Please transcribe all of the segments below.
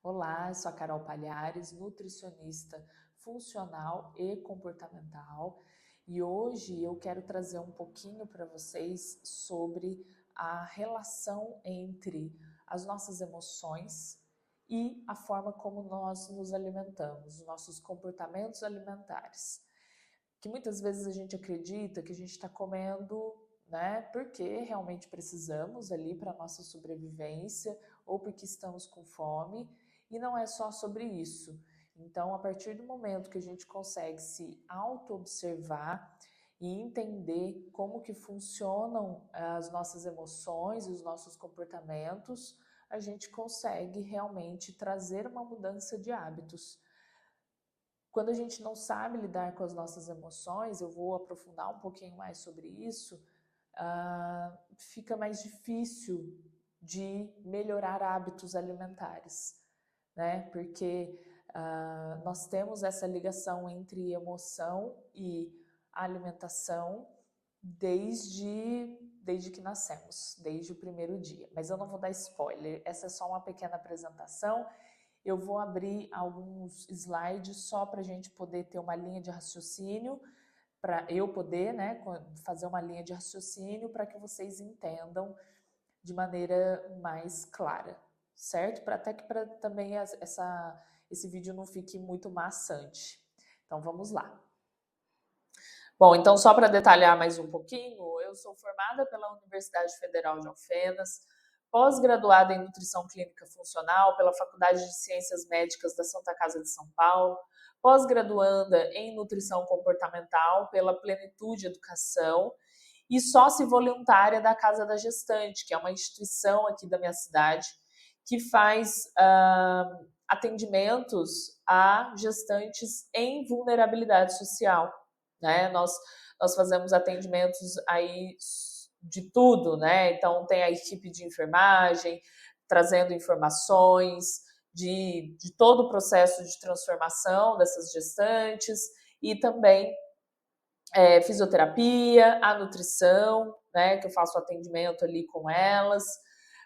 Olá, eu sou a Carol Palhares, nutricionista funcional e comportamental, e hoje eu quero trazer um pouquinho para vocês sobre a relação entre as nossas emoções e a forma como nós nos alimentamos, nossos comportamentos alimentares. Que muitas vezes a gente acredita que a gente está comendo, né, porque realmente precisamos ali para a nossa sobrevivência ou porque estamos com fome, e não é só sobre isso. Então, a partir do momento que a gente consegue se auto-observar e entender como que funcionam as nossas emoções e os nossos comportamentos, a gente consegue realmente trazer uma mudança de hábitos. Quando a gente não sabe lidar com as nossas emoções, eu vou aprofundar um pouquinho mais sobre isso, fica mais difícil de melhorar hábitos alimentares, né? Porque nós temos essa ligação entre emoção e alimentação desde que nascemos, desde o primeiro dia. Mas eu não vou dar spoiler, essa é só uma pequena apresentação. Eu vou abrir alguns slides só para a gente poder ter uma linha de raciocínio, para eu poder, né, fazer uma linha de raciocínio para que vocês entendam de maneira mais clara, certo? Para também esse vídeo não fique muito maçante. Então vamos lá. Bom, então só para detalhar mais um pouquinho, eu sou formada pela Universidade Federal de Alfenas, pós-graduada em Nutrição Clínica Funcional pela Faculdade de Ciências Médicas da Santa Casa de São Paulo, pós-graduanda em Nutrição Comportamental pela Plenitude Educação e sócia voluntária da Casa da Gestante, que é uma instituição aqui da minha cidade que faz atendimentos a gestantes em vulnerabilidade social, né? Nós fazemos atendimentos aí de tudo, né? Então tem a equipe de enfermagem trazendo informações de todo o processo de transformação dessas gestantes e também fisioterapia, a nutrição, né? Que eu faço atendimento ali com elas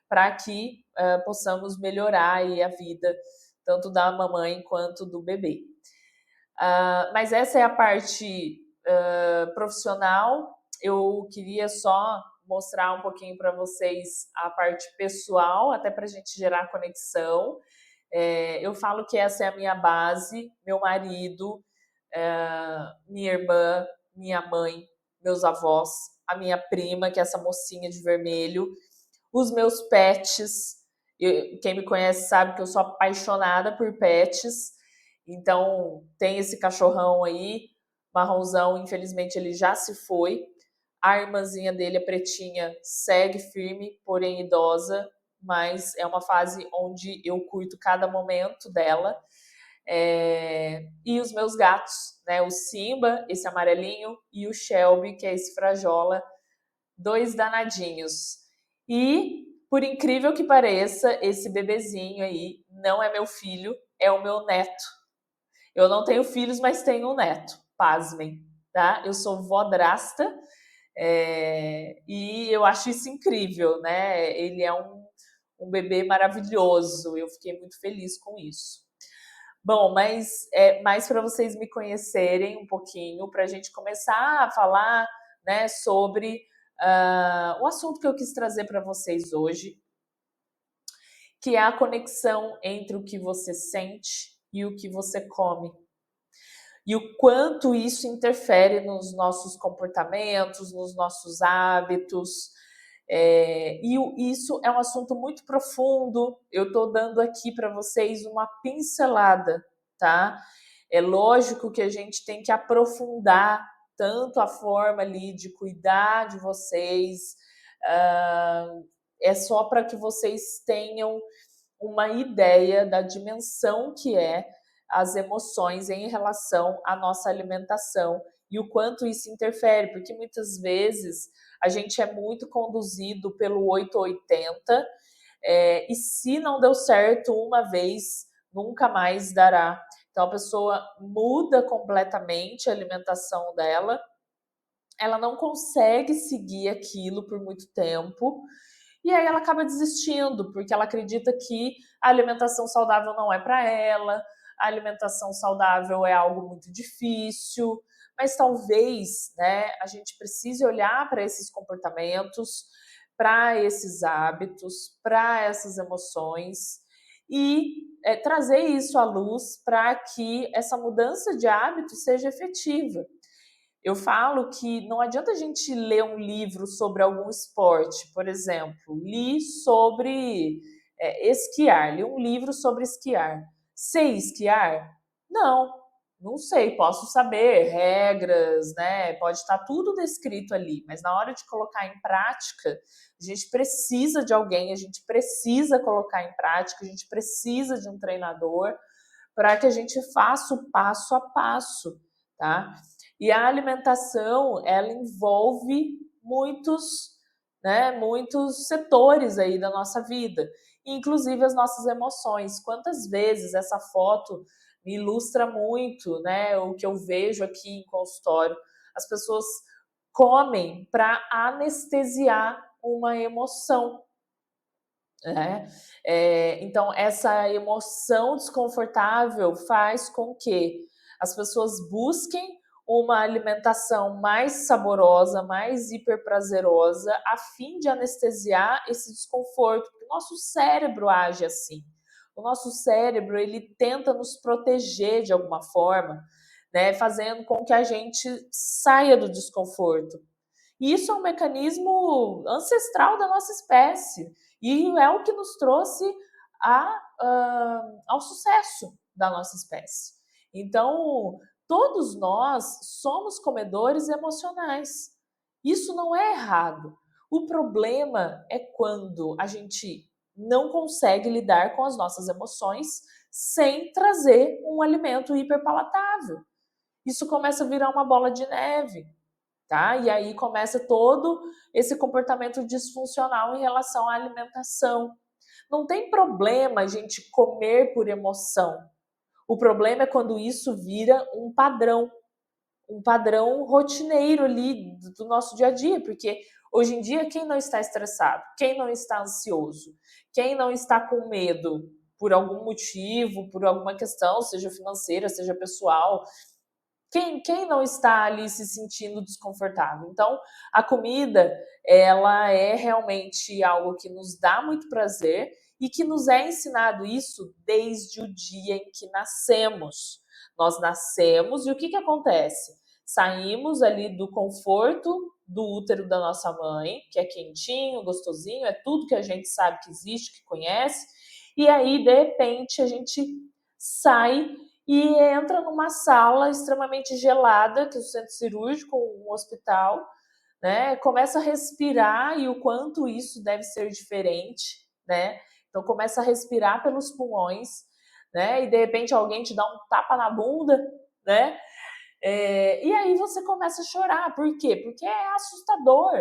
para que possamos melhorar aí a vida tanto da mamãe quanto do bebê. Mas essa é a parte profissional. Eu queria só mostrar um pouquinho para vocês a parte pessoal, até para a gente gerar conexão. Eu falo que essa é a minha base, meu marido, minha irmã, minha mãe, meus avós, a minha prima, que é essa mocinha de vermelho, os meus pets. Quem me conhece sabe que eu sou apaixonada por pets. Então, tem esse cachorrão aí, marronzão, infelizmente ele já se foi. A irmãzinha dele, a pretinha, segue firme, porém idosa, mas é uma fase onde eu curto cada momento dela. E os meus gatos, né? O Simba, esse amarelinho, e o Shelby, que é esse frajola, dois danadinhos. E, por incrível que pareça, esse bebezinho aí não é meu filho, é o meu neto. Eu não tenho filhos, mas tenho um neto. Pasmem, tá? Eu sou vodrasta e eu acho isso incrível, né? Ele é um bebê maravilhoso. Eu fiquei muito feliz com isso. Bom, mas é mais para vocês me conhecerem um pouquinho, para a gente começar a falar, né, sobre o assunto que eu quis trazer para vocês hoje, que é a conexão entre o que você sente e o que você come. E o quanto isso interfere nos nossos comportamentos, nos nossos hábitos. Isso é um assunto muito profundo. Eu estou dando aqui para vocês uma pincelada, tá? É lógico que a gente tem que aprofundar tanto a forma ali de cuidar de vocês, é só para que vocês tenham uma ideia da dimensão que é as emoções em relação à nossa alimentação e o quanto isso interfere, porque muitas vezes a gente é muito conduzido pelo 880, e se não deu certo uma vez, nunca mais dará. Então a pessoa muda completamente a alimentação dela, ela não consegue seguir aquilo por muito tempo, e aí ela acaba desistindo, porque ela acredita que a alimentação saudável não é para ela, a alimentação saudável é algo muito difícil, mas talvez, né, a gente precise olhar para esses comportamentos, para esses hábitos, para essas emoções e trazer isso à luz para que essa mudança de hábito seja efetiva. Eu falo que não adianta a gente ler um livro sobre algum esporte, por exemplo, li sobre esquiar, li um livro sobre esquiar. Sei esquiar? Não, não sei. Posso saber regras, né? Pode estar tudo descrito ali, mas na hora de colocar em prática, a gente precisa de alguém, a gente precisa colocar em prática, a gente precisa de um treinador para que a gente faça o passo a passo, tá? E a alimentação, ela envolve muitos, né, muitos setores aí da nossa vida, inclusive as nossas emoções. Quantas vezes essa foto me ilustra muito, né, o que eu vejo aqui em consultório. As pessoas comem para anestesiar uma emoção, né? Então, essa emoção desconfortável faz com que as pessoas busquem uma alimentação mais saborosa, mais hiperprazerosa, a fim de anestesiar esse desconforto, porque o nosso cérebro age assim. O nosso cérebro, ele tenta nos proteger de alguma forma, né, fazendo com que a gente saia do desconforto. E isso é um mecanismo ancestral da nossa espécie e é o que nos trouxe ao sucesso da nossa espécie. Então, todos nós somos comedores emocionais. Isso não é errado. O problema é quando a gente não consegue lidar com as nossas emoções sem trazer um alimento hiperpalatável. Isso começa a virar uma bola de neve, tá? E aí começa todo esse comportamento disfuncional em relação à alimentação. Não tem problema a gente comer por emoção. O problema é quando isso vira um padrão rotineiro ali do nosso dia a dia, porque hoje em dia quem não está estressado, quem não está ansioso, quem não está com medo por algum motivo, por alguma questão, seja financeira, seja pessoal, quem não está ali se sentindo desconfortável? Então, a comida, ela é realmente algo que nos dá muito prazer e que nos é ensinado isso desde o dia em que nascemos. Nós nascemos e o que acontece? Saímos ali do conforto do útero da nossa mãe, que é quentinho, gostosinho, é tudo que a gente sabe que existe, que conhece, e aí, de repente, a gente sai e entra numa sala extremamente gelada, que é o centro cirúrgico, um hospital, né? Começa a respirar e o quanto isso deve ser diferente, né? Então começa a respirar pelos pulmões, né? E de repente alguém te dá um tapa na bunda, né? E aí você começa a chorar. Por quê? Porque é assustador,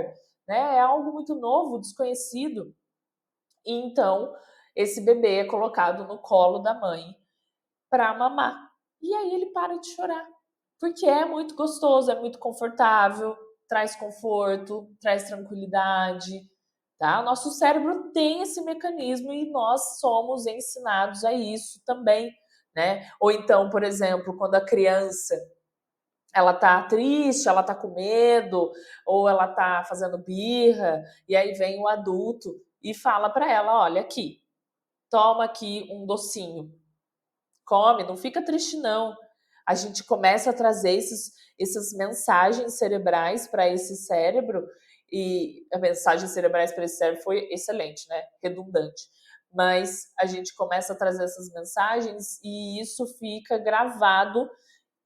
né? É algo muito novo, desconhecido. E então esse bebê é colocado no colo da mãe para mamar. E aí ele para de chorar, porque é muito gostoso, é muito confortável, traz conforto, traz tranquilidade, tá? O nosso cérebro tem esse mecanismo e nós somos ensinados a isso também, né? Ou então, por exemplo, quando a criança ela tá triste, ela tá com medo, ou ela tá fazendo birra, e aí vem o adulto e fala para ela, olha aqui, toma aqui um docinho, come, não fica triste não. A gente começa a trazer essas mensagens cerebrais para esse cérebro, e a mensagem cerebrais para esse cérebro foi excelente, né? Redundante. Mas a gente começa a trazer essas mensagens e isso fica gravado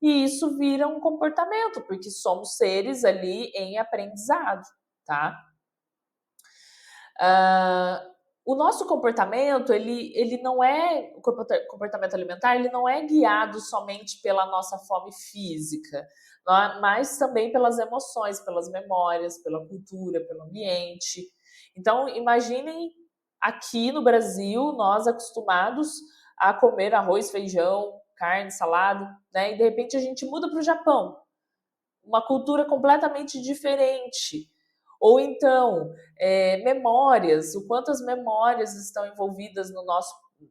e isso vira um comportamento, porque somos seres ali em aprendizado, tá? Ah, o nosso comportamento, ele não é, o comportamento alimentar, ele não é guiado somente pela nossa fome física, mas também pelas emoções, pelas memórias, pela cultura, pelo ambiente. Então, imaginem aqui no Brasil, nós acostumados a comer arroz, feijão, carne, salada, né? E de repente a gente muda para o Japão, uma cultura completamente diferente. Ou então, memórias, o quanto as memórias estão envolvidas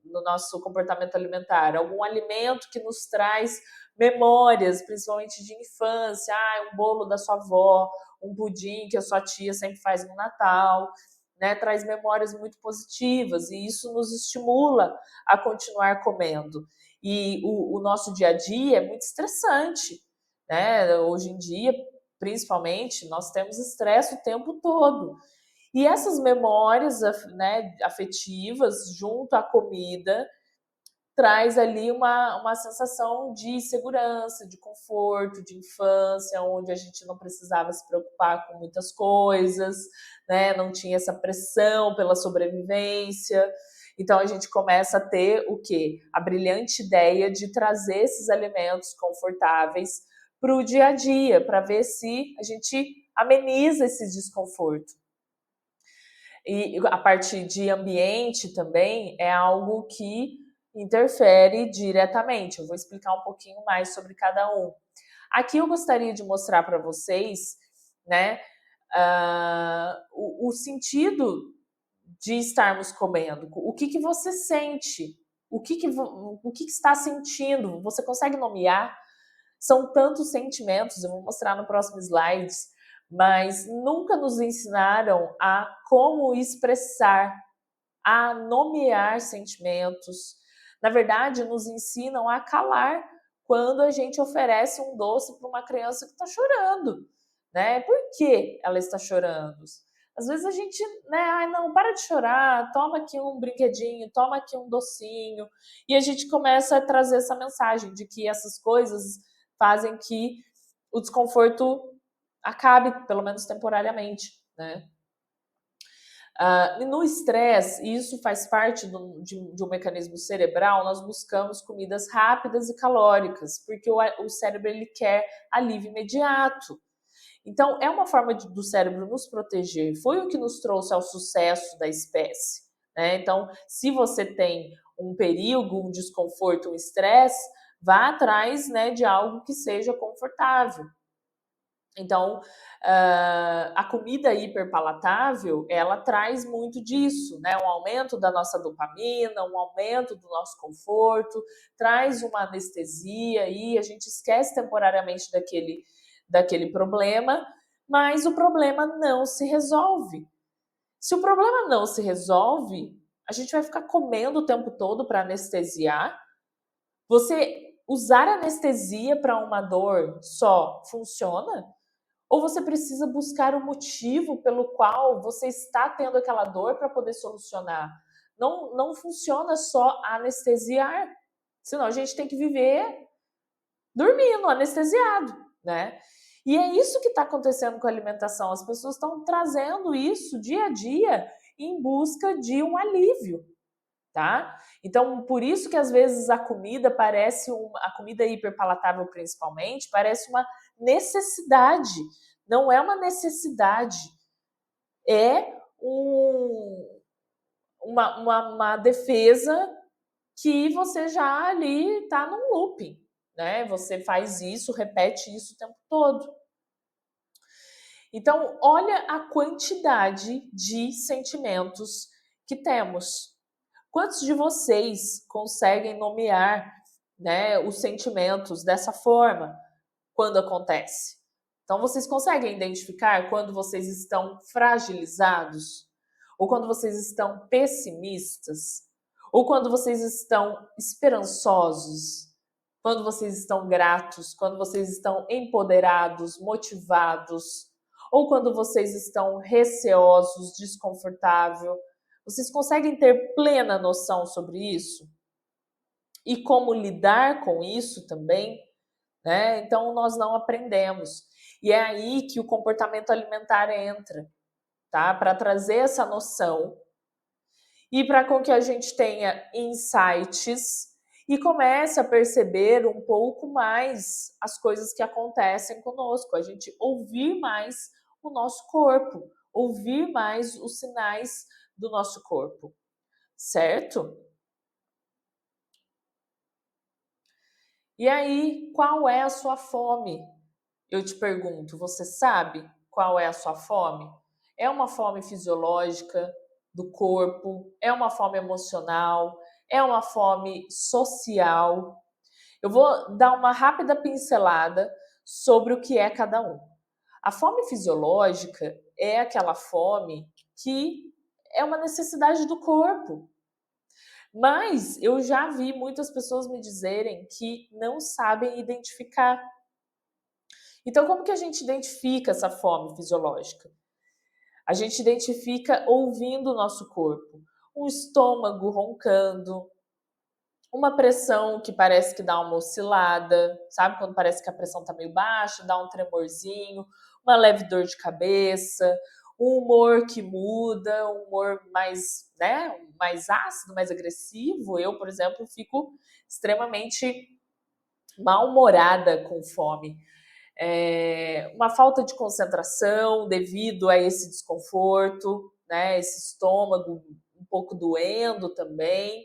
no nosso comportamento alimentar? Algum alimento que nos traz memórias, principalmente de infância, um bolo da sua avó, um pudim que a sua tia sempre faz no Natal, né? Traz memórias muito positivas e isso nos estimula a continuar comendo. E o nosso dia a dia é muito estressante, né? Hoje em dia, principalmente, nós temos estresse o tempo todo. E essas memórias, né, afetivas junto à comida traz ali uma sensação de segurança, de conforto, de infância, onde a gente não precisava se preocupar com muitas coisas, né? Não tinha essa pressão pela sobrevivência. Então a gente começa a ter o quê? A brilhante ideia de trazer esses alimentos confortáveis para o dia a dia, para ver se a gente ameniza esse desconforto. E a parte de ambiente também é algo que interfere diretamente. Eu vou explicar um pouquinho mais sobre cada um. Aqui eu gostaria de mostrar para vocês, né, o sentido de estarmos comendo. O que você sente? O que está sentindo? Você consegue nomear? São tantos sentimentos, eu vou mostrar no próximo slide, mas nunca nos ensinaram a como expressar, a nomear sentimentos. Na verdade, nos ensinam a calar quando a gente oferece um doce para uma criança que está chorando, né? Por que ela está chorando? Às vezes a gente, né, não, para de chorar, toma aqui um brinquedinho, toma aqui um docinho, e a gente começa a trazer essa mensagem de que essas coisas fazem que o desconforto acabe, pelo menos temporariamente, né? No estresse, e isso faz parte de um mecanismo cerebral, nós buscamos comidas rápidas e calóricas, porque o cérebro ele quer alívio imediato. Então, é uma forma do cérebro nos proteger. Foi o que nos trouxe ao sucesso da espécie, né? Então, se você tem um perigo, um desconforto, um estresse, vá atrás, né, de algo que seja confortável. Então, a comida hiperpalatável, ela traz muito disso, né? Um aumento da nossa dopamina, um aumento do nosso conforto, traz uma anestesia e a gente esquece temporariamente daquele problema, mas o problema não se resolve. Se o problema não se resolve, a gente vai ficar comendo o tempo todo para anestesiar. Você usar anestesia para uma dor só funciona? Ou você precisa buscar o motivo pelo qual você está tendo aquela dor para poder solucionar? Não funciona só anestesiar, senão a gente tem que viver dormindo, anestesiado, né? E é isso que está acontecendo com a alimentação. As pessoas estão trazendo isso dia a dia em busca de um alívio, tá? Então, por isso que às vezes a comida parece a comida hiperpalatável principalmente, parece uma necessidade. Não é uma necessidade, é uma defesa que você já ali está num looping, né? Você faz isso, repete isso o tempo todo. Então, olha a quantidade de sentimentos que temos. Quantos de vocês conseguem nomear, né, os sentimentos dessa forma quando acontece? Então, vocês conseguem identificar quando vocês estão fragilizados? Ou quando vocês estão pessimistas? Ou quando vocês estão esperançosos? Quando vocês estão gratos? Quando vocês estão empoderados, motivados? Ou quando vocês estão receosos, desconfortáveis? Vocês conseguem ter plena noção sobre isso? E como lidar com isso também, né? Então nós não aprendemos. E é aí que o comportamento alimentar entra, tá? Para trazer essa noção e para com que a gente tenha insights e comece a perceber um pouco mais as coisas que acontecem conosco, a gente ouvir mais o nosso corpo, ouvir mais os sinais do nosso corpo, certo? E aí, qual é a sua fome? Eu te pergunto, você sabe qual é a sua fome? É uma fome fisiológica do corpo? É uma fome emocional? é uma fome social. Eu vou dar uma rápida pincelada sobre o que é cada um. A fome fisiológica é aquela fome que é uma necessidade do corpo. Mas eu já vi muitas pessoas me dizerem que não sabem identificar. Então, como que a gente identifica essa fome fisiológica? A gente identifica ouvindo o nosso corpo. Um estômago roncando, uma pressão que parece que dá uma oscilada, sabe? Quando parece que a pressão tá meio baixa, dá um tremorzinho, uma leve dor de cabeça, um humor que muda, um humor mais, né, mais ácido, mais agressivo. Eu, por exemplo, fico extremamente mal-humorada com fome. Uma falta de concentração devido a esse desconforto, né? Esse estômago um pouco doendo também.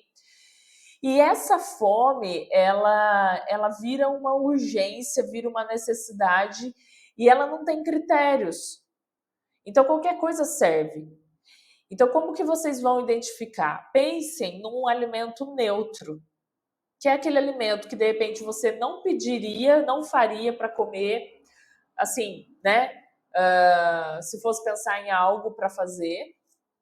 E essa fome, ela vira uma urgência, vira uma necessidade e ela não tem critérios. Então qualquer coisa serve. Então como que vocês vão identificar? Pensem num alimento neutro, que é aquele alimento que de repente você não pediria, não faria para comer, assim, né? Se fosse pensar em algo para fazer,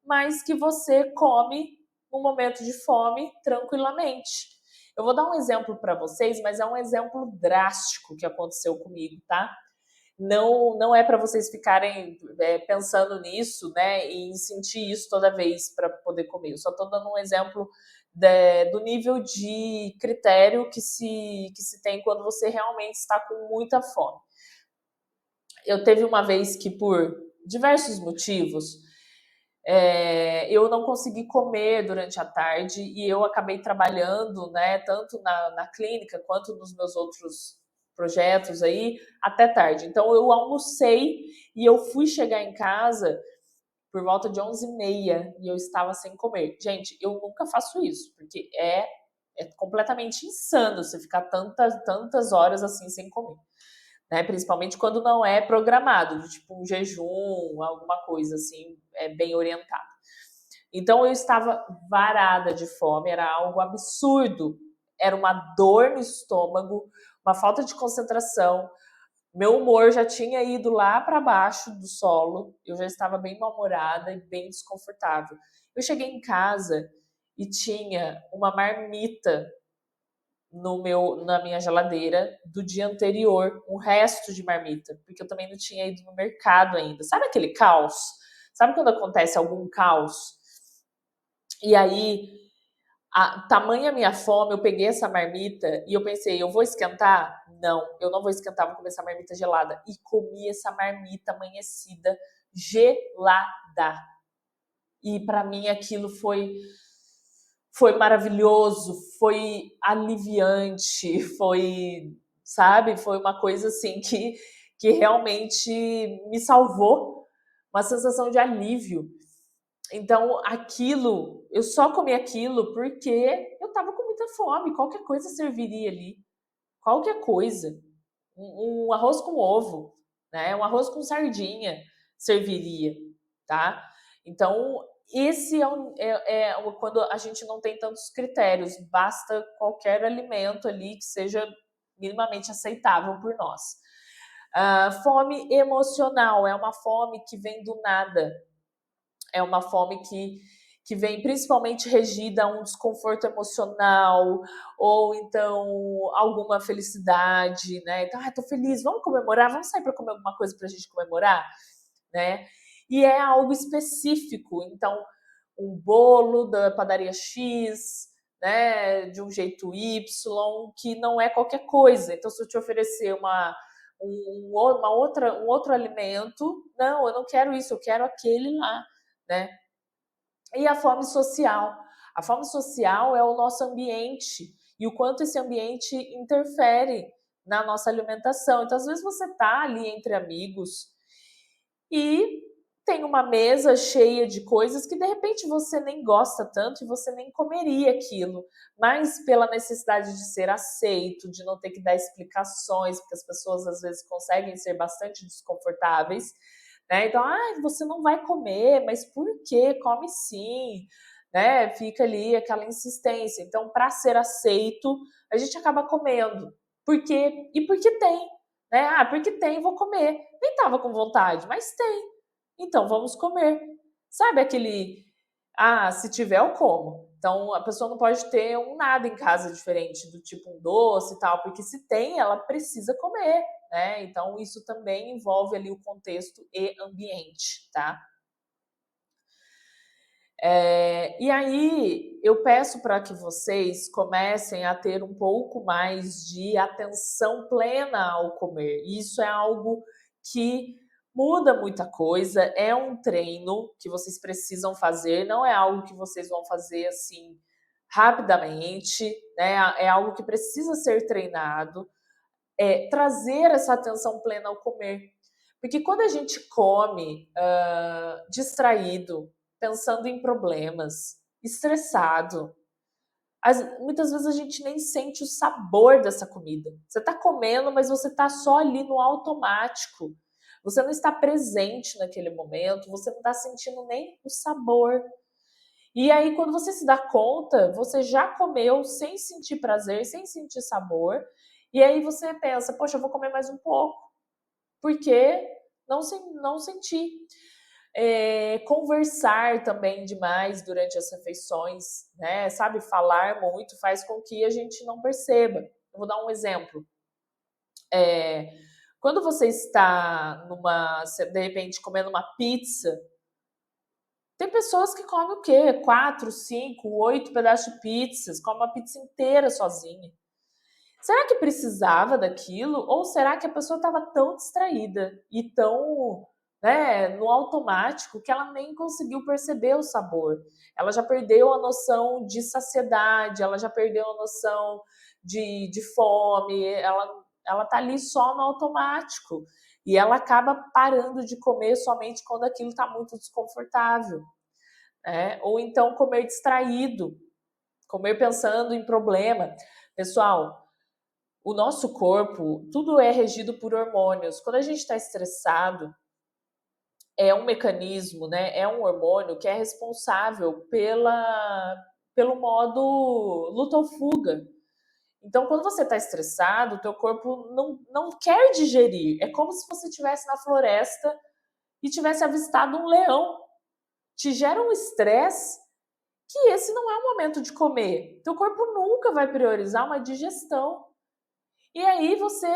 mas que você come num momento de fome tranquilamente. Eu vou dar um exemplo para vocês, mas é um exemplo drástico que aconteceu comigo, tá? Não é para vocês ficarem pensando nisso, né, e sentir isso toda vez para poder comer. Eu só estou dando um exemplo do nível de critério que se tem quando você realmente está com muita fome. Eu teve uma vez que, por diversos motivos, eu não consegui comer durante a tarde e eu acabei trabalhando, né, tanto na clínica quanto nos meus outros projetos aí, até tarde. Então eu almocei e eu fui chegar em casa por volta de 11h30 e eu estava sem comer. Gente, eu nunca faço isso, porque é completamente insano você ficar tantas horas assim sem comer. Né? Principalmente quando não é programado, tipo um jejum, alguma coisa assim, bem orientado. Então eu estava varada de fome, era algo absurdo. Era uma dor no estômago, uma falta de concentração. Meu humor já tinha ido lá para baixo do solo, eu já estava bem mal-humorada e bem desconfortável. Eu cheguei em casa e tinha uma marmita na minha geladeira do dia anterior, um resto de marmita, porque eu também não tinha ido no mercado ainda. Sabe aquele caos? Sabe quando acontece algum caos? E aí, tamanha minha fome, eu peguei essa marmita e eu pensei, eu vou esquentar? Não, eu não vou esquentar, vou comer essa marmita gelada. E comi essa marmita amanhecida gelada. E para mim aquilo foi maravilhoso, foi aliviante, foi, sabe, foi uma coisa assim que realmente me salvou, uma sensação de alívio. Então, aquilo, eu só comi aquilo porque eu tava com muita fome, qualquer coisa serviria ali, qualquer coisa. Um arroz com ovo, né? Um arroz com sardinha serviria, tá? Então, esse quando a gente não tem tantos critérios, basta qualquer alimento ali que seja minimamente aceitável por nós. Fome emocional é uma fome que vem do nada, é uma fome que vem principalmente regida a um desconforto emocional ou então alguma felicidade, né? Então, tô feliz, vamos comemorar, vamos sair para comer alguma coisa para a gente comemorar, né? E é algo específico, então um bolo da padaria X, né, de um jeito Y, que não é qualquer coisa. Então, se eu te oferecer um outro alimento, não, eu não quero isso, eu quero aquele lá, né? E a fome social. A fome social é o nosso ambiente e o quanto esse ambiente interfere na nossa alimentação. Então, às vezes você está ali entre amigos e tem uma mesa cheia de coisas que de repente você nem gosta tanto e você nem comeria aquilo, mas pela necessidade de ser aceito, de não ter que dar explicações, porque as pessoas às vezes conseguem ser bastante desconfortáveis, né? Então, você não vai comer, mas por quê? Come sim, né? Fica ali aquela insistência. Então, para ser aceito, a gente acaba comendo. Por quê? E porque tem, né? Ah, porque tem, vou comer. Nem estava com vontade, mas tem. Então, vamos comer. Sabe aquele, ah, se tiver, eu como. Então, a pessoa não pode ter um nada em casa diferente, do tipo um doce e tal, porque se tem, ela precisa comer, né? Então, isso também envolve ali o contexto e ambiente, tá? E aí, eu peço para que vocês comecem a ter um pouco mais de atenção plena ao comer. Isso é algo que muda muita coisa, é um treino que vocês precisam fazer, não é algo que vocês vão fazer assim rapidamente, né? É algo que precisa ser treinado. Trazer essa atenção plena ao comer. Porque quando a gente come distraído, pensando em problemas, estressado, muitas vezes a gente nem sente o sabor dessa comida. Você está comendo, mas você está só ali no automático. Você não está presente naquele momento, você não está sentindo nem o sabor. E aí, quando você se dá conta, você já comeu sem sentir prazer, sem sentir sabor. E aí você pensa, poxa, eu vou comer mais um pouco, porque não senti. Conversar também demais durante as refeições, né? Sabe, falar muito faz com que a gente não perceba. Eu vou dar um exemplo. Quando você está de repente, comendo uma pizza, tem pessoas que comem o quê? 4, 5, 8 pedaços de pizzas, come uma pizza inteira sozinha. Será que precisava daquilo? Ou será que a pessoa estava tão distraída e tão, né, no automático que ela nem conseguiu perceber o sabor? Ela já perdeu a noção de saciedade, ela já perdeu a noção de fome, ela tá ali só no automático. E ela acaba parando de comer somente quando aquilo está muito desconfortável. Ou então comer distraído, comer pensando em problema. Pessoal, o nosso corpo, tudo é regido por hormônios. Quando a gente está estressado, é um mecanismo, né? É um hormônio que é responsável pelo modo luta ou fuga. Então, quando você está estressado, o teu corpo não quer digerir. É como se você estivesse na floresta e tivesse avistado um leão. Te gera um estresse que esse não é o momento de comer. Teu corpo nunca vai priorizar uma digestão. E aí você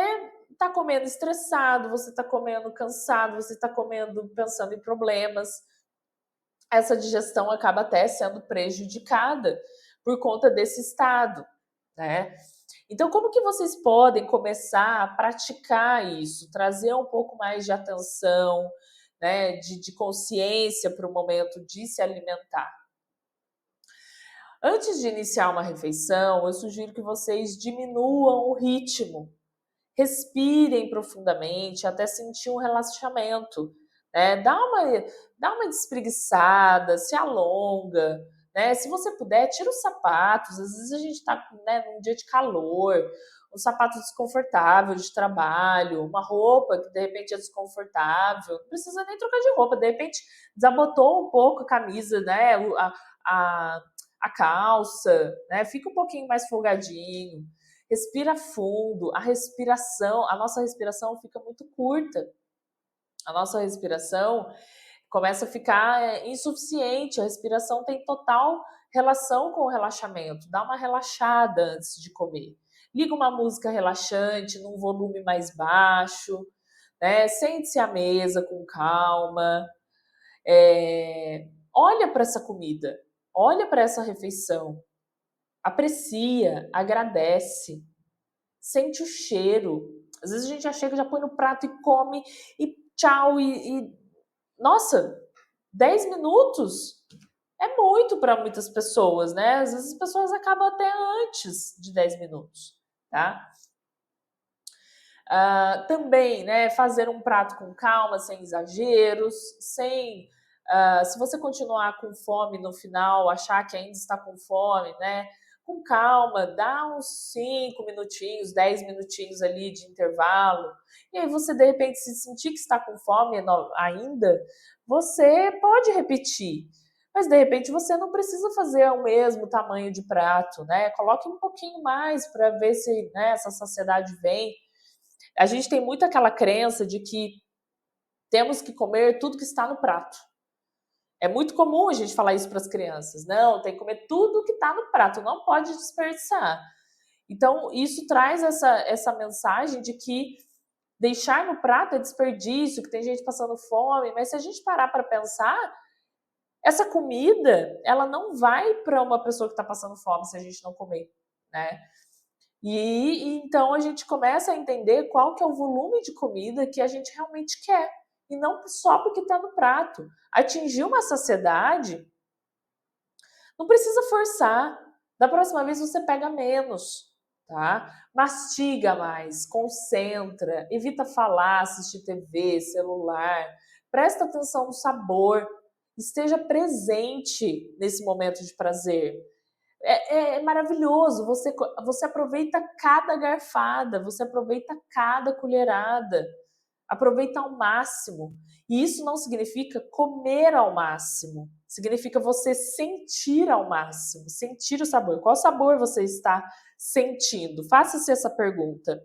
está comendo estressado, você está comendo cansado, você está comendo pensando em problemas. Essa digestão acaba até sendo prejudicada por conta desse estado, né? Então, como que vocês podem começar a praticar isso, trazer um pouco mais de atenção, né, de consciência para o momento de se alimentar? Antes de iniciar uma refeição, eu sugiro que vocês diminuam o ritmo. Respirem profundamente até sentir um relaxamento, né? Dá uma despreguiçada, se alonga, né? Se você puder, tira os sapatos. Às vezes a gente está, né, num dia de calor, um sapato desconfortável de trabalho, uma roupa que de repente é desconfortável. Não precisa nem trocar de roupa, de repente desabotou um pouco a camisa, né? A, a calça, né? Fica um pouquinho mais folgadinho. Respira fundo, a nossa respiração fica muito curta. A nossa respiração começa a ficar insuficiente, a respiração tem total relação com o relaxamento. Dá uma relaxada antes de comer. Liga uma música relaxante num volume mais baixo, né? Sente-se à mesa com calma. Olha para essa comida, olha para essa refeição, aprecia, agradece, sente o cheiro. Às vezes a gente já chega, já põe no prato e come e tchau. Nossa, 10 minutos é muito para muitas pessoas, né? Às vezes as pessoas acabam até antes de 10 minutos, tá? Também, né, fazer um prato com calma, sem exageros, sem. Se você continuar com fome no final, achar que ainda está com fome, né? Com calma, dá uns 5 minutinhos, 10 minutinhos ali de intervalo. E aí você, de repente, se sentir que está com fome ainda, você pode repetir. mas de repente você não precisa fazer o mesmo tamanho de prato, né? Coloque um pouquinho mais para ver se, né, essa saciedade vem. A gente tem muito aquela crença de que temos que comer tudo que está no prato. É muito comum a gente falar isso para as crianças. Não, tem que comer tudo que está no prato, não pode desperdiçar. Então, isso traz essa mensagem de que deixar no prato é desperdício, que tem gente passando fome, mas se a gente parar para pensar, essa comida, ela não vai para uma pessoa que está passando fome se a gente não comer, né? E então a gente começa a entender qual que é o volume de comida que a gente realmente quer, e não só porque está no prato. Atingir uma saciedade, não precisa forçar. Da próxima vez você pega menos, tá? Mastiga mais, concentra, evita falar, assistir TV, celular. Presta atenção no sabor. Esteja presente nesse momento de prazer. É maravilhoso. Você aproveita cada garfada, você aproveita cada colherada. Aproveita ao máximo. E isso não significa comer ao máximo. Significa você sentir ao máximo, sentir o sabor. Qual sabor você está sentindo? Faça-se essa pergunta.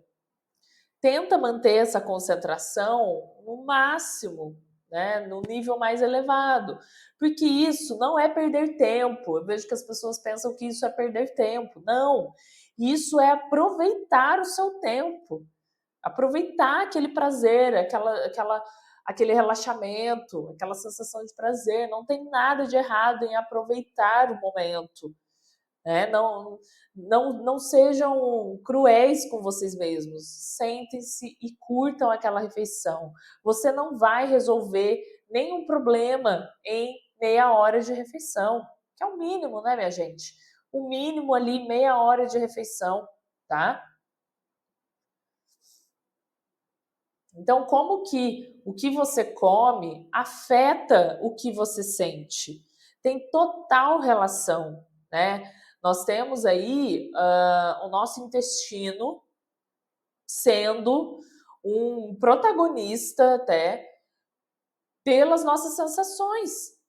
Tenta manter essa concentração no máximo, né, no nível mais elevado, porque isso não é perder tempo. Eu vejo que as pessoas pensam que isso é perder tempo. Não, isso é aproveitar o seu tempo. Aproveitar aquele prazer, aquele relaxamento, aquela sensação de prazer. Não tem nada de errado em aproveitar o momento, né? Não sejam cruéis com vocês mesmos. Sentem-se e curtam aquela refeição. Você não vai resolver nenhum problema em meia hora de refeição, que é o mínimo, né, minha gente? O mínimo ali, meia hora de refeição, tá? Então, como que o que você come afeta o que você sente? Tem total relação, né? Nós temos aí o nosso intestino sendo um protagonista até pelas nossas sensações,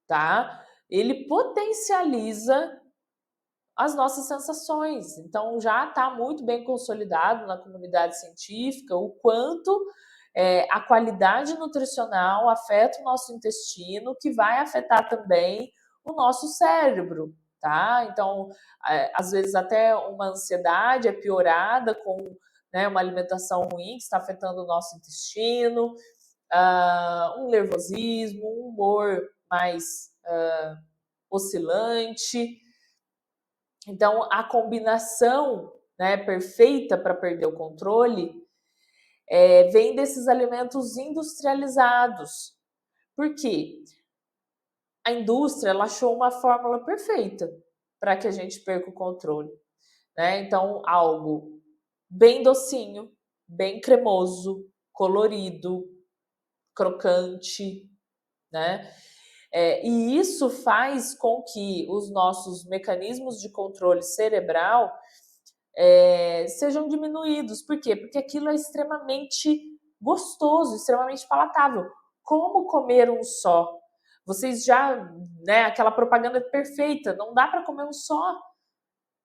tá? Ele potencializa as nossas sensações. Então, já está muito bem consolidado na comunidade científica o quanto a qualidade nutricional afeta o nosso intestino, que vai afetar também o nosso cérebro, tá? Então, às vezes até uma ansiedade é piorada com, né, uma alimentação ruim que está afetando o nosso intestino, um nervosismo, um humor mais oscilante. Então, a combinação, né, perfeita para perder o controle vem desses alimentos industrializados. Por quê? A indústria ela achou uma fórmula perfeita para que a gente perca o controle, né? Então, algo bem docinho, bem cremoso, colorido, crocante, né? E isso faz com que os nossos mecanismos de controle cerebral sejam diminuídos. Por quê? Porque aquilo é extremamente gostoso, extremamente palatável. Como comer um só? Vocês já, né, aquela propaganda perfeita, não dá para comer um só.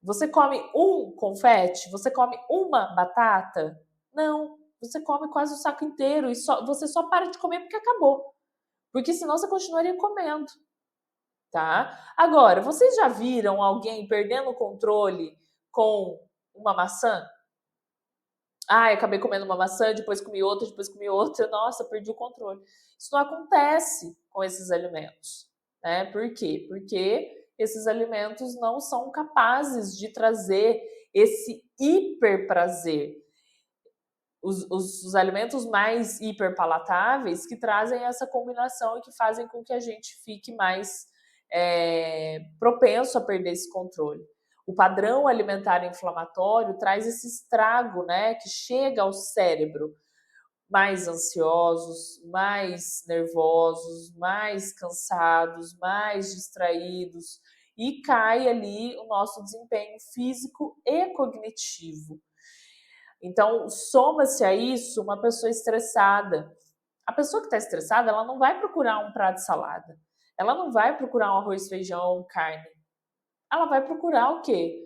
Você come um confete? Você come uma batata? Não, você come quase o saco inteiro e você só para de comer porque acabou. Porque senão você continuaria comendo, tá? Agora, vocês já viram alguém perdendo o controle com uma maçã? Ah, eu acabei comendo uma maçã, depois comi outra, nossa, perdi o controle. Isso não acontece com esses alimentos, né? Por quê? Porque esses alimentos não são capazes de trazer esse hiper prazer. Os alimentos mais hiperpalatáveis que trazem essa combinação e que fazem com que a gente fique mais propenso a perder esse controle. O padrão alimentar inflamatório traz esse estrago, né, que chega ao cérebro, mais ansiosos, mais nervosos, mais cansados, mais distraídos, e cai ali o nosso desempenho físico e cognitivo. Então, soma-se a isso uma pessoa estressada. A pessoa que está estressada, ela não vai procurar um prato de salada. ela não vai procurar um arroz, feijão, carne. Ela vai procurar o quê?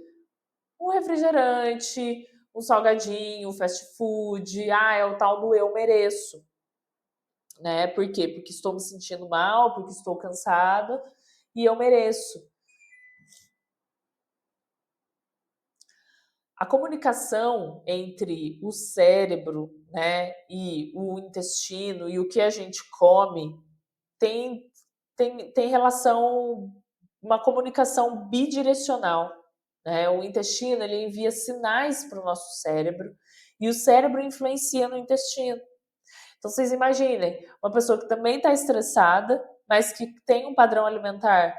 Um refrigerante, um salgadinho, um fast food. Ah, é o tal do eu mereço, né? Por quê? Porque estou me sentindo mal, porque estou cansada e eu mereço. A comunicação entre o cérebro, né, e o intestino e o que a gente come tem, tem relação, uma comunicação bidirecional. Né? O intestino ele envia sinais para o nosso cérebro e o cérebro influencia no intestino. Então vocês imaginem, uma pessoa que também está estressada, mas que tem um padrão alimentar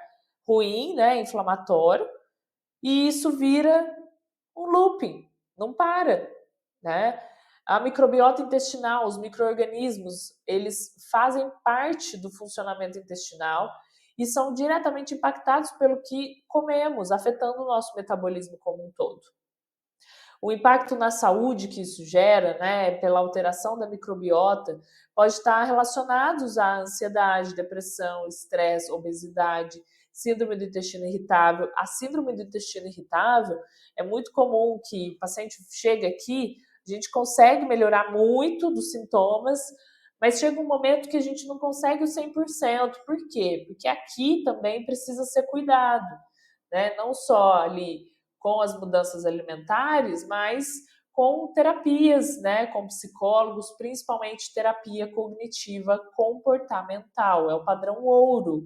ruim, né, inflamatório, e isso vira um looping, não para, né? A microbiota intestinal, os micro-organismos, eles fazem parte do funcionamento intestinal e são diretamente impactados pelo que comemos, afetando o nosso metabolismo como um todo. O impacto na saúde que isso gera, né, pela alteração da microbiota, pode estar relacionados à ansiedade, depressão, estresse, obesidade, síndrome do intestino irritável. A síndrome do intestino irritável é muito comum que o paciente chega aqui, a gente consegue melhorar muito dos sintomas, mas chega um momento que a gente não consegue o 100%. Por quê? Porque aqui também precisa ser cuidado, né? Não só ali com as mudanças alimentares, mas com terapias, né, com psicólogos, principalmente terapia cognitiva comportamental, é o padrão ouro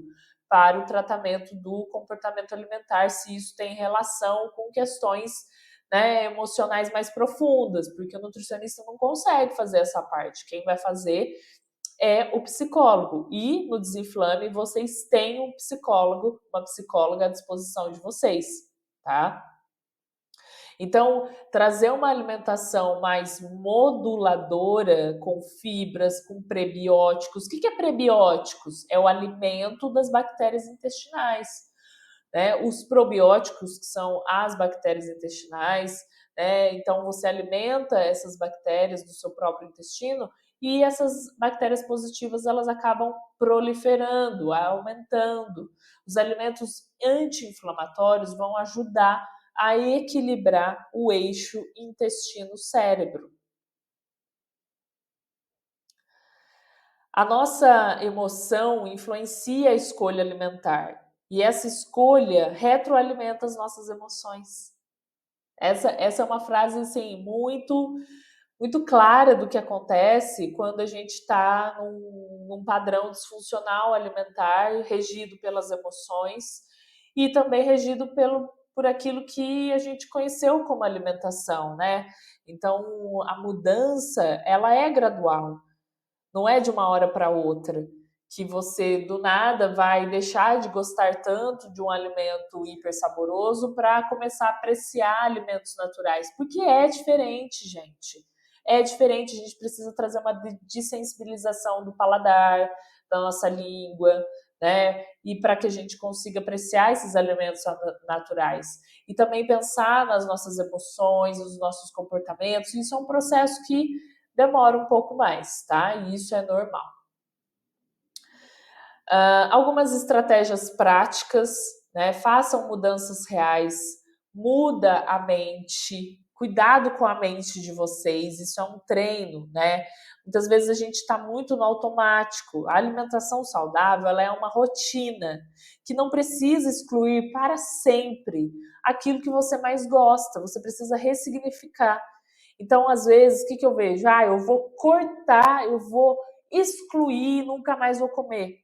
para o tratamento do comportamento alimentar, se isso tem relação com questões, né, emocionais mais profundas, porque o nutricionista não consegue fazer essa parte. Quem vai fazer é o psicólogo. E no Desinflame vocês têm um psicólogo, uma psicóloga à disposição de vocês, tá? Então, trazer uma alimentação mais moduladora, com fibras, com prebióticos. O que é prebióticos? É o alimento das bactérias intestinais. Né? Os probióticos, que são as bactérias intestinais, né? Então você alimenta essas bactérias do seu próprio intestino e essas bactérias positivas elas acabam proliferando, aumentando. Os alimentos anti-inflamatórios vão ajudar a equilibrar o eixo intestino-cérebro. A nossa emoção influencia a escolha alimentar e essa escolha retroalimenta as nossas emoções. Essa é uma frase assim muito clara do que acontece quando a gente está num padrão disfuncional alimentar regido pelas emoções e também regido por aquilo que a gente conheceu como alimentação, né? Então a mudança ela é gradual. Não é de uma hora para outra que você do nada vai deixar de gostar tanto de um alimento hiper saboroso para começar a apreciar alimentos naturais, porque é diferente, gente. É diferente, a gente precisa trazer uma desensibilização do paladar, da nossa língua, né? E para que a gente consiga apreciar esses alimentos naturais. E também pensar nas nossas emoções, nos nossos comportamentos. Isso é um processo que demora um pouco mais, tá? E isso é normal. Algumas estratégias práticas, né? Façam mudanças reais, muda a mente, cuidado com a mente de vocês, isso é um treino, né? Muitas vezes a gente está muito no automático. A alimentação saudável ela é uma rotina que não precisa excluir para sempre aquilo que você mais gosta, você precisa ressignificar. Então, às vezes, o que eu vejo? Eu vou cortar, eu vou excluir, nunca mais vou comer.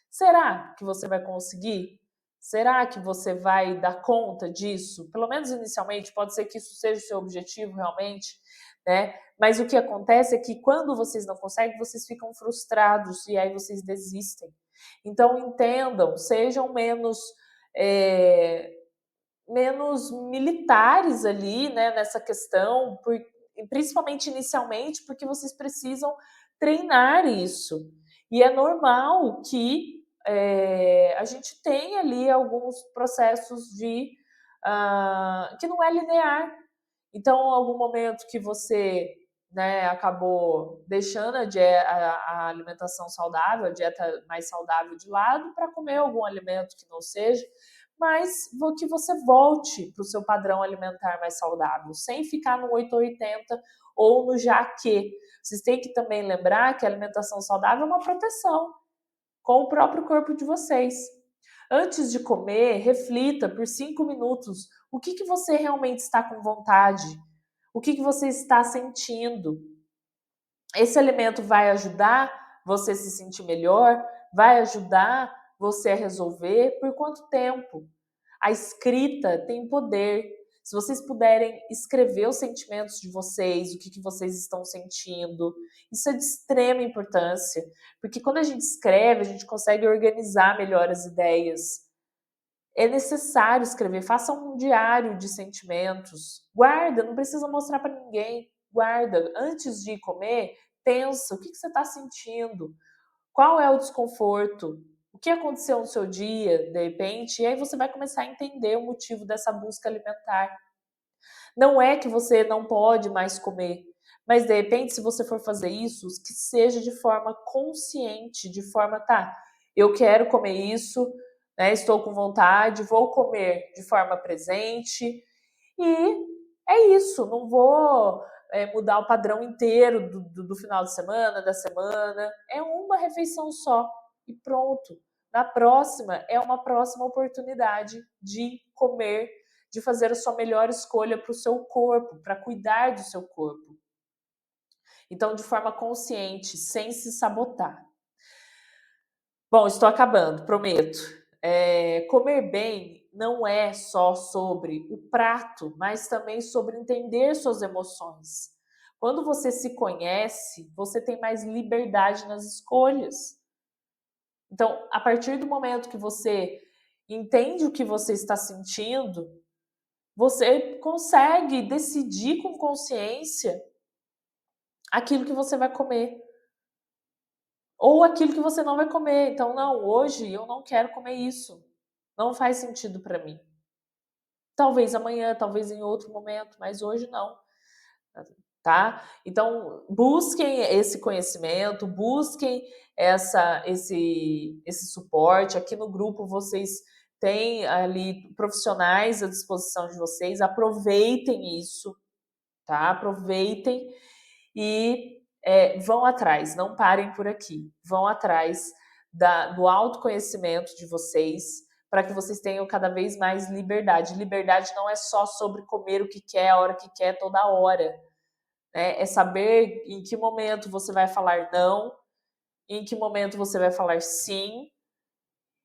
Será que você vai conseguir? Será que você vai dar conta disso? Pelo menos inicialmente, pode ser que isso seja o seu objetivo realmente, né? Mas o que acontece é que quando vocês não conseguem, vocês ficam frustrados e aí vocês desistem. Então entendam, sejam menos militares ali, né, nessa questão, principalmente inicialmente, porque vocês precisam treinar isso. E é normal que a gente tenha ali alguns processos que não é linear. Então, algum momento que você né, acabou deixando a alimentação saudável, a dieta mais saudável de lado para comer algum alimento que não seja, mas que você volte para o seu padrão alimentar mais saudável, sem ficar no 880 ou no já que. Vocês têm que também lembrar que a alimentação saudável é uma proteção com o próprio corpo de vocês. Antes de comer, reflita por 5 minutos o que você realmente está com vontade, o que você está sentindo. Esse alimento vai ajudar você a se sentir melhor, vai ajudar você a resolver por quanto tempo. A escrita tem poder. Se vocês puderem escrever os sentimentos de vocês, o que vocês estão sentindo, isso é de extrema importância, porque quando a gente escreve, a gente consegue organizar melhor as ideias. É necessário escrever, faça um diário de sentimentos, guarda, não precisa mostrar para ninguém, guarda. Antes de comer, pensa, o que você está sentindo? Qual é o desconforto? O que aconteceu no seu dia, de repente? E aí você vai começar a entender o motivo dessa busca alimentar. Não é que você não pode mais comer, mas de repente, se você for fazer isso, que seja de forma consciente, de forma, tá, eu quero comer isso, né? Estou com vontade, vou comer de forma presente. E é isso, não vou mudar o padrão inteiro do final de semana, da semana. É uma refeição só e pronto. Na próxima, é uma próxima oportunidade de comer, de fazer a sua melhor escolha para o seu corpo, para cuidar do seu corpo. Então, de forma consciente, sem se sabotar. Bom, estou acabando, prometo. Comer bem não é só sobre o prato, mas também sobre entender suas emoções. Quando você se conhece, você tem mais liberdade nas escolhas. Então, a partir do momento que você entende o que você está sentindo, você consegue decidir com consciência aquilo que você vai comer ou aquilo que você não vai comer. Então, não, hoje eu não quero comer isso. Não faz sentido para mim. Talvez amanhã, talvez em outro momento, mas hoje não. Tá? Então, busquem esse conhecimento, busquem esse suporte. Aqui no grupo vocês têm ali profissionais à disposição de vocês. Aproveitem isso, tá? Aproveitem e vão atrás, não parem por aqui. Vão atrás do autoconhecimento de vocês, para que vocês tenham cada vez mais liberdade. Liberdade não é só sobre comer o que quer, a hora que quer, toda hora. Né? É saber em que momento você vai falar não, em que momento você vai falar sim,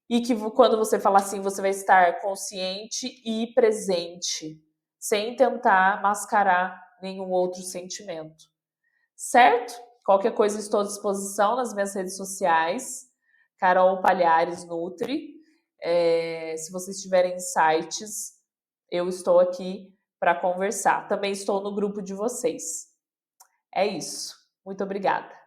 e que quando você falar sim, você vai estar consciente e presente, sem tentar mascarar nenhum outro sentimento. Certo? Qualquer coisa estou à disposição nas minhas redes sociais, Carol Palhares Nutri. Se vocês tiverem insights, eu estou aqui para conversar. Também estou no grupo de vocês. É isso. Muito obrigada.